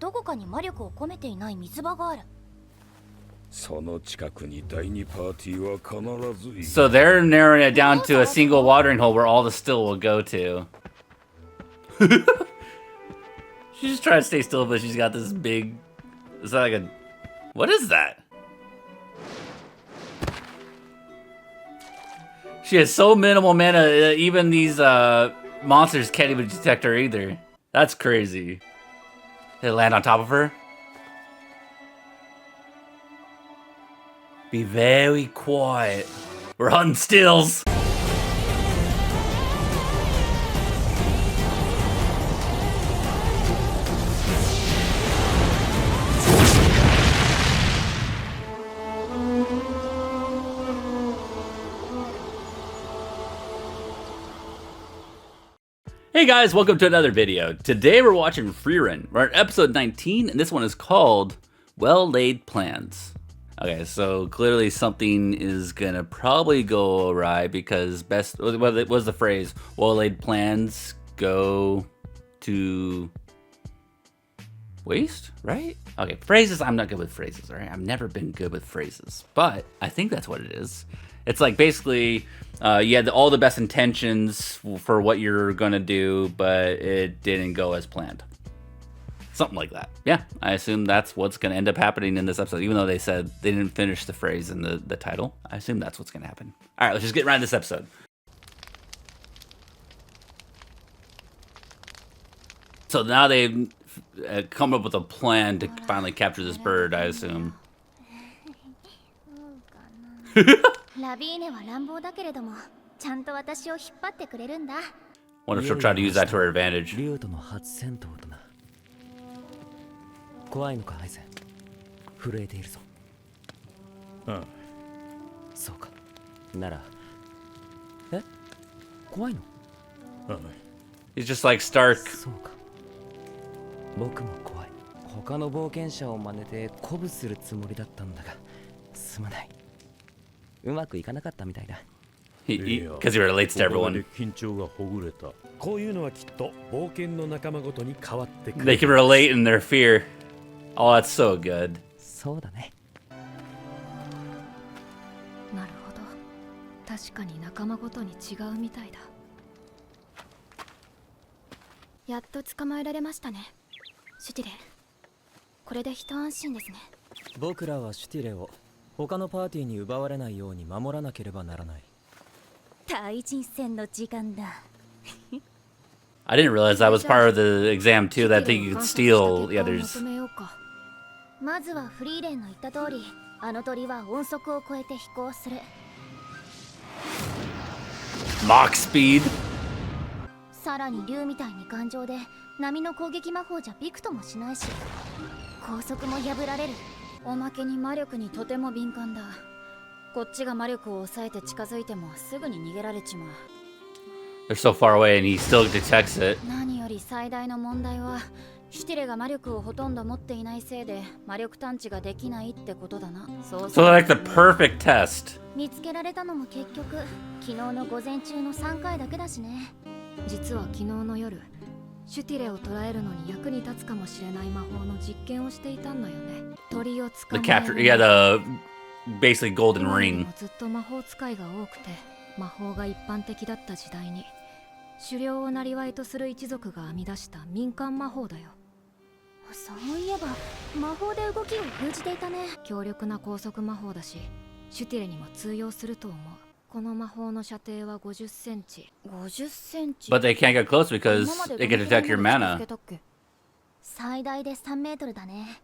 どこかに魔力を込めていない水場がある。その近くに第二パーティーは必ずいる。 So they're narrowing it down to a single watering hole where all the still will go to. She's just trying to stay still, but she's got this big... Is that like a... What is that? She has so minimal mana, even these monsters can't even detect her either. That's crazy. Did it land on top of her? Be very quiet. We're hunting stills. Hey guys, welcome to another video. Today we're watching Frieren. We're at episode 19, and this one is called Well-Laid Plans. Okay, so clearly something is gonna probably go awry because what was the phrase? Well-laid plans go to waste, right? Okay, phrases, I'm not good with phrases, all right? I've never been good with phrases, but I think that's what it is. It's like basically, you had all the best intentions for what you're gonna do, but it didn't go as planned. Something like that. Yeah, I assume that's what's gonna end up happening in this episode, even though they said they didn't finish the phrase in the title. I assume that's what's gonna happen. All right, let's just get right into this episode. So now they've come up with a plan to finally capture this bird, I assume. Wonder if she'll try to use that to her advantage. 怖いのか、アイゼン。震えているぞ。ああ。そうか。なら。え？怖いの？ああ。 He's just like Stark. そうか。僕も怖い。他の冒険者を真似て鼓舞するつもりだったんだが、すまない。うまくいかなかったみたいだ。Because he relates to everyone. 緊張がほぐれた。こういうのはきっと冒険の仲間ごとに変わってくる。 They can relate in their fear. Oh, that's so good. そうだね。なるほど。確かに仲間ごとに違うみたいだ。やっと捕まえられましたね。シュティレ。これで一安心ですね。僕らはシュティレを他のパーティーに奪われないように守らなければならない。対人戦の時間だ。I didn't realize that was part of the exam too, that thing you could steal the others. まずはフリーレンの言った通り、あの鳥は音速を超えて飛行する。Mach speed. さらに竜みたいに頑丈で、波の攻撃魔法じゃびくともしないし、高速も破られる。おまけに魔力にとても敏感だ。こっちが魔力を抑えて近づいてもすぐに逃げられちまう。They're so far away and he still detects it. 何より最大の問題は、シュティレが魔力をほとんど持っていないせいで魔力探知ができないってことだな。So like the perfect test. 見つけられたのも結局昨日の午前中の3回だけだしね。実は昨日の夜、シュティレを捕らえるのに役に立つかもしれない魔法の実験をしていたんだよね。鳥を捕まえる。The capture, yeah, the basically golden ring. ずっと魔法使いが多くて魔法が一般的だった時代に、狩猟を生業とする一族が編み出した民間魔法だよ。そういえば魔法で動きを封じていたね。強力な高速魔法だし、シュティレにも通用すると思う。この魔法の射程は50センチ。50センチ。 But they can't get close because they can detect your mana. 最大で3メートルだね。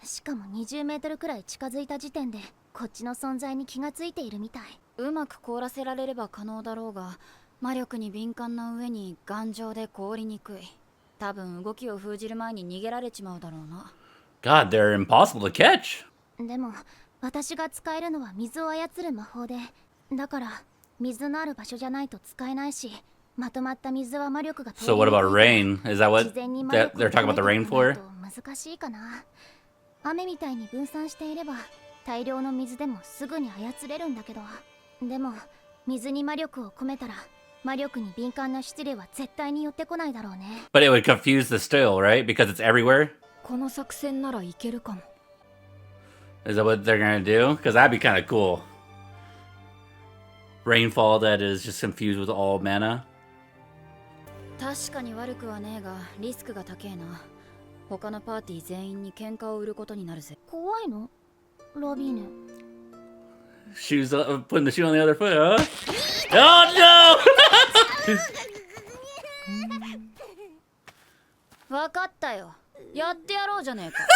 しかも20メートルくらい近づいた時点でこっちの存在に気がついているみたい。うまく凍らせられれば可能だろうが、魔力に敏感な上に頑丈で凍りにくい。多分動きを封じる前に逃げられちまうだろうな。 God, they're impossible to catch. でも私が使えるのは水を操る魔法で、だから水のある場所じゃないと使えないし、まとまった水は魔力が通りにくい。 So what about rain? Is that what they're talking about the rain for? 難しいかな。雨みたいに分散していれば大量の水でもすぐに操れるんだけど、でも水に魔力を込めたら魔力に敏感なシュティレは絶対に寄ってこないだろうね。 But it would confuse the still, right? Because it's everywhere. この作戦ならいけるかも。 Is that what they're gonna do? Because that'd be kind of cool. Rainfall that is just infused with all mana. 確かに悪くはねえがリスクが高えな。他のパーティー全員に喧嘩を売ることになるぜ。怖いのラビーネ。 Shoes putting the shoe on the other foot, huh? Oh no! わかったよ。やってやろうじゃねえか。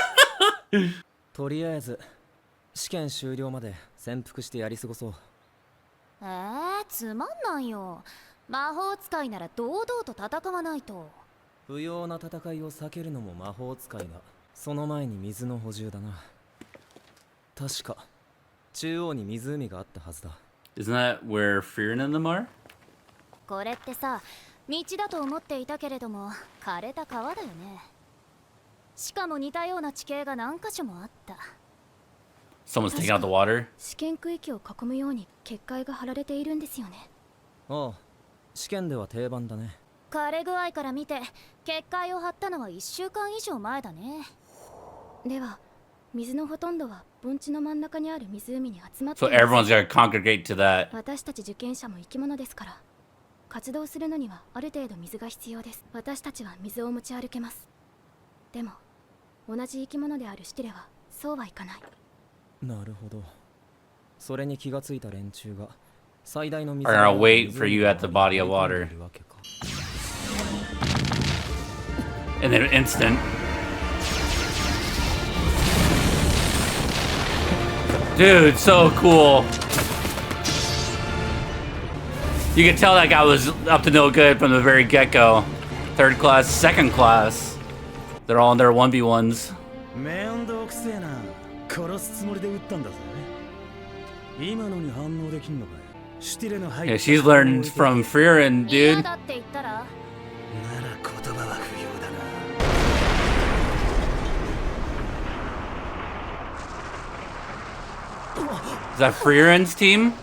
とりあえず試験終了まで潜伏してやり過ごそう。つまんないよ。魔法使いなら堂々と戦わないと。不要な戦いを避けるのも魔法使いが、その前に水の補充だな。確か中央に湖があったはずだ。 Isn't that where Frieren and them are? これってさ、道だと思っていたけれども枯れた川だよね。しかも似たような地形が何箇所もあった。 Someone's taking out the water. 試験区域を囲むように結界が張られているんですよね。ああ、試験では定番だね。枯れ具合から見て結界を張ったのは1週間以上前だね。では水のほとんどは盆地の真ん中にある湖に集まって So います。 everyone's gonna congregate to that. 私たち受験者も生き物ですから、活動するのにはある程度水が必要です。私たちは水を持ち歩けます。でも同じ生き物であるシティレはそうはいかない。なるほど。それに気がついた連中が最大の水 Are gonna wait for you at the body of water. And then instant. Dude, so cool. You can tell that guy was up to no good from the very get-go. Third class, second class. They're all in their 1v1s. めんどくせえな。殺すつもりで撃ったんだぜ。今のに反応できんのかよ。シュティレの入 Yeah, she's learned from Frieren, 嫌 dude. だって言ったらなら言葉は不要だな。 Is that Frieren's team?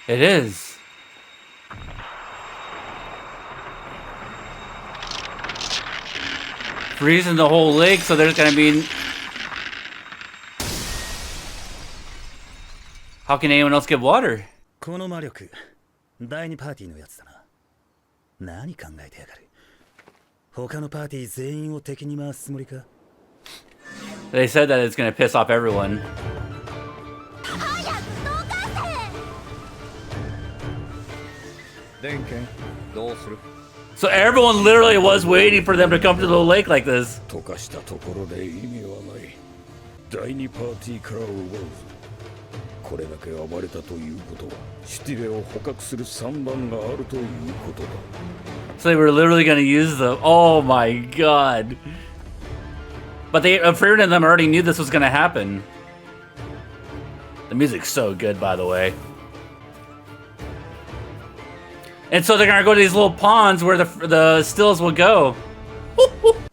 It is. Freezing the whole lake, so there's gonna be... How can anyone else get water? この魔力、第二パーティーのやつだな。何考えてやがる。他のパーティー全員を敵に回すつもりか。 They said that it's gonna piss off everyone. So everyone literally was waiting for them to come to the lake like this. 溶かしたところで意味はない。第二パーティーから奪うぞ。これだけ暴れたということは、シュティレを捕獲する算段があるということだ。 So they were literally gonna use them. Oh my god. But they, Frieren and them already knew this was gonna happen. The music's so good, by the way. And so they're gonna go to these little ponds where the stills will go.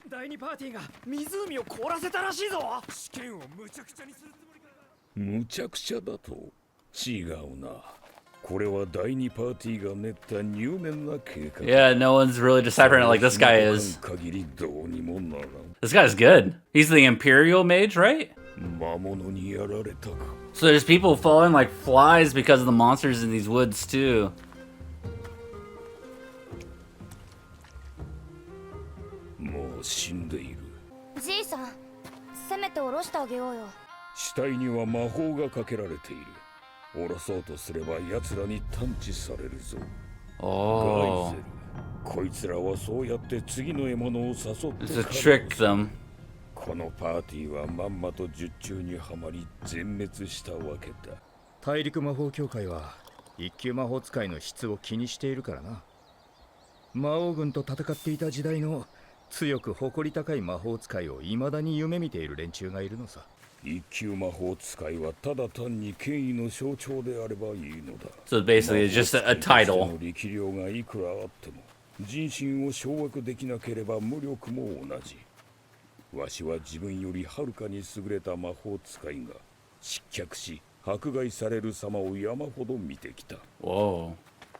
第二パーティーが湖を凍らせたらしいぞ。試験を無茶苦茶にするつもりか。無茶苦茶だと違うな。これは第二パーティーが練った入念な計画。 Yeah, no one's really deciphering it like this guy is. 限りどうにもならん。 This guy's good. He's the Imperial Mage, right? 魔物にやられたか。 So there's people falling like flies because of the monsters in these woods too. もう死んでいる。じいさん、せめて下ろしてあげようよ。死体には魔法がかけられている。下ろそうとすれば奴らに探知されるぞ。 Oh. ガイゼル、こいつらはそうやって次の獲物を誘って It's to trick them. このパーティーはまんまと術中にはまり全滅したわけだ。大陸魔法協会は一級魔法使いの質を気にしているからな。魔王軍と戦っていた時代の強く誇り高い魔法使いを未だに夢見ている連中がいるのさ。一級魔法使いはただ単に権威の象徴であればいいのだ。 So basically, it's just a title. の力量がいくらあっても人心を掌握できなければ無力も同じ。わしは自分よりはるかに優れた魔法使いが失脚し迫害される様を山ほど見てきた。 Whoa.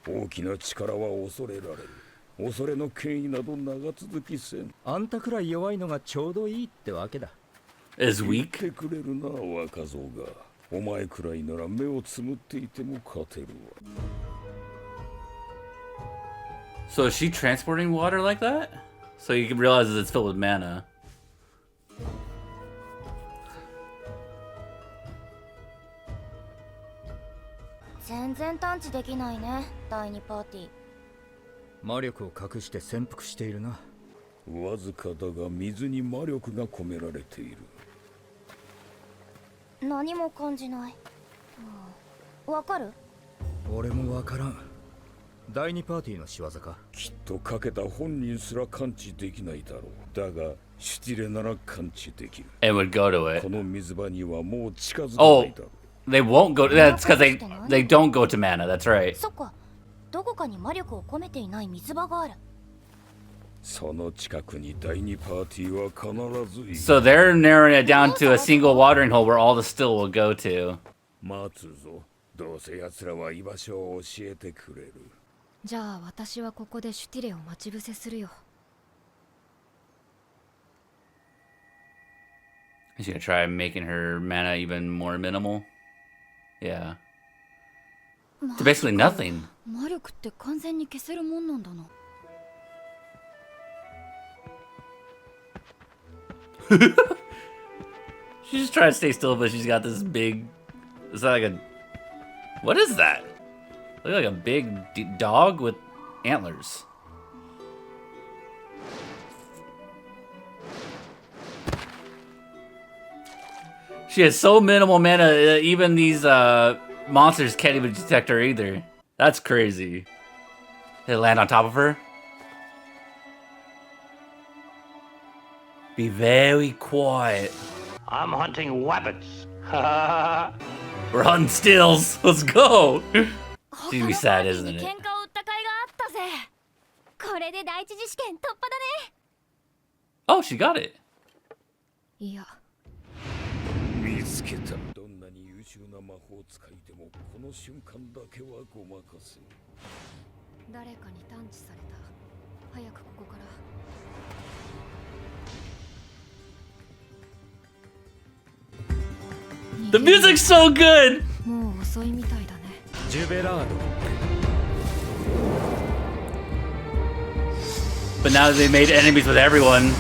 大きな力は恐れられる。恐れの権威など長続きせん。あんたくらい弱いのがちょうどいいってわけだ。Is 言っ weak? てくれるな、若造が。お前くらいなら目をつむっていても勝てるわ。So is she transporting water like that? So you can realize it's filled with mana. 全然探知できないね、第2パーティー。魔力を隠して潜伏しているな。わずかだが水に魔力が込められている。何も感じない。わかる？俺もわからん。第2パーティーの仕業か？きっとかけた本人すら感知できないだろう。だがシュティレなら感知できる。 It would go to it. この水場にはもう近づかないだろう。They won't go. That's because they don't go to mana. That's right. そっか。どこかに魔力を込めていない水場がある。その近くに第2パーティーは必ずいる。 So they're narrowing it down to a single watering hole where all the still will go to. 待つぞ。どうせ奴らは居場所を教えてくれる。じゃあ私はここでシュティレを待ち伏せするよ。 Is she gonna try making her mana even more minimal? Yeah. To basically nothing. 魔力って完全に消せるもんなんだな。She's just trying to stay still, but she's got this big. Is that like a? What is that? Look like a big dog with antlers. She has so minimal mana, even these monsters can't even detect her either. That's crazy. They land on top of her. Be very quiet. I'm hunting wabbits. We're hunting stills. Let's go. She'd be sad, isn't it? 喧嘩を売った甲斐があったぜ。これで第一次試験突破だね。 Oh, she got it. いや、見つけた。どんなに優秀な魔法使いでもこの瞬間だけはごまかせ。誰かに探知された。早くここから。 The music's so good. もう遅いみたいだね。ジュベラード。 But now they made enemies with everyone.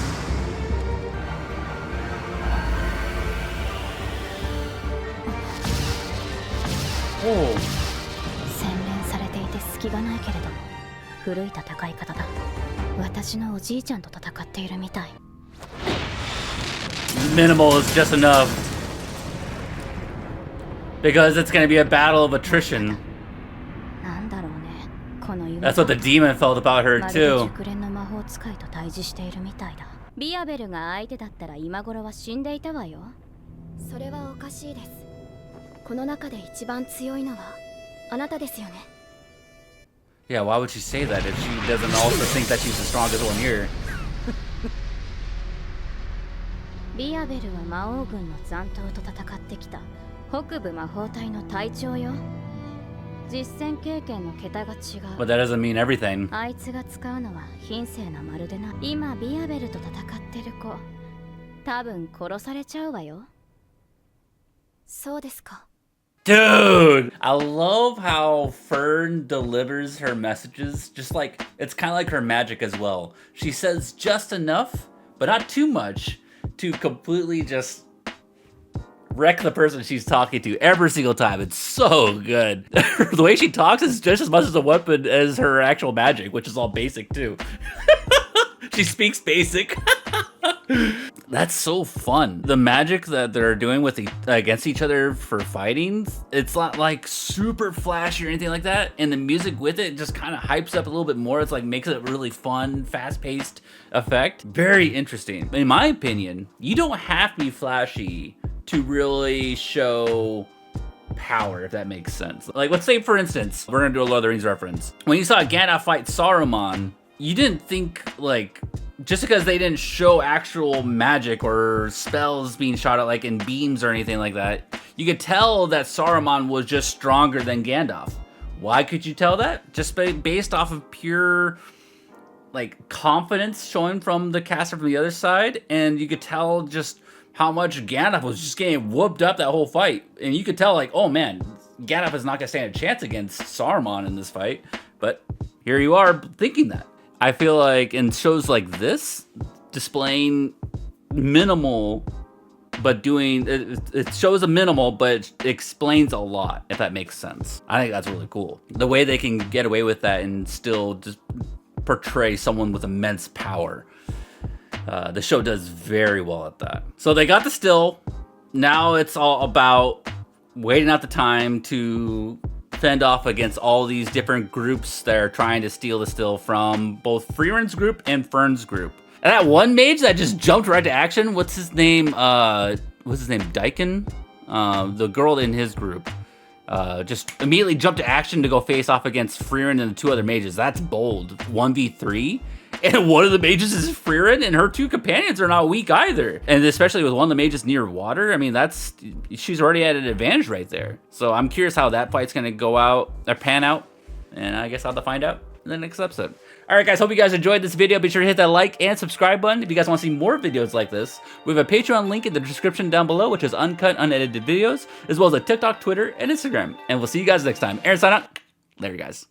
Oh. 洗練されていて隙がないけれども古い戦い方だ。私のおじいちゃんと戦っているみたい。 Minimal is just enough. Because it's gonna be a battle of attrition. なんだろうね。この夢。 That's what the demon felt about her まるで too. 熟練の魔法使いと対峙しているみたいだ。ビアベルが相手だったら今頃は死んでいたわよ。それはおかしいです。この中で一番強いのはあなたですよね。 Yeah, why would she say that if she doesn't also think that she's the strongest one here? ビアベルは魔王軍の残党と戦ってきた北部魔法隊の隊長よ。実戦経験の桁が違う。 But that doesn't mean everything. あいつが使うのは品性なまるでな。今ビアベルと戦ってる子、多分殺されちゃうわよ。そうですか。 Dude! I love how Fern delivers her messages. Just like, it's kind of like her magic as well. She says just enough, but not too much, to completely just wreck the person she's talking to every single time. It's so good. The way she talks is just as much as a weapon as her actual magic, which is all basic too. She speaks basic. That's so fun. The magic that they're doing with against each other for fighting, it's not like super flashy or anything like that. And the music with it just kind of hypes up a little bit more. It's like makes it a really fun, fast-paced effect. Very interesting. In my opinion, you don't have to be flashy to really show power, if that makes sense. Like, let's say, for instance, we're gonna do a Lord of the Rings reference. When you saw Gandalf fight Saruman, you didn't think, like, just because they didn't show actual magic or spells being shot at, like, in beams or anything like that, you could tell that Saruman was just stronger than Gandalf. Why could you tell that? Just based off of pure like confidence showing from the caster from the other side, and you could tell just how much Gandalf was just getting whooped up that whole fight. And you could tell, like, oh man, Gandalf is not gonna stand a chance against Saruman in this fight. But here you are thinking that. I feel like in shows like this, displaying minimal, but doing it shows a minimal, but it explains a lot, if that makes sense. I think that's really cool. The way they can get away with that and still just portray someone with immense power. The show does very well at that. So they got the still. Now it's all about waiting out the time to fend off against all these different groups that are trying to steal the still from both Frieren's group and Fern's group. And that one mage that just jumped right to action, what's his name? Dyken? The girl in his group. Just immediately jumped to action to go face off against Frieren and the two other mages. That's bold. 1v3. And one of the mages is Frieren, and her two companions are not weak either. And especially with one of the mages near water, I mean, she's already at an advantage right there. So I'm curious how that fight's gonna go out, or pan out. And I guess I'll have to find out in the next episode. All right, guys, hope you guys enjoyed this video. Be sure to hit that like and subscribe button if you guys want to see more videos like this. We have a Patreon link in the description down below, which is uncut, unedited videos, as well as a TikTok, Twitter, and Instagram. And we'll see you guys next time. Aaron, sign out. Later, guys.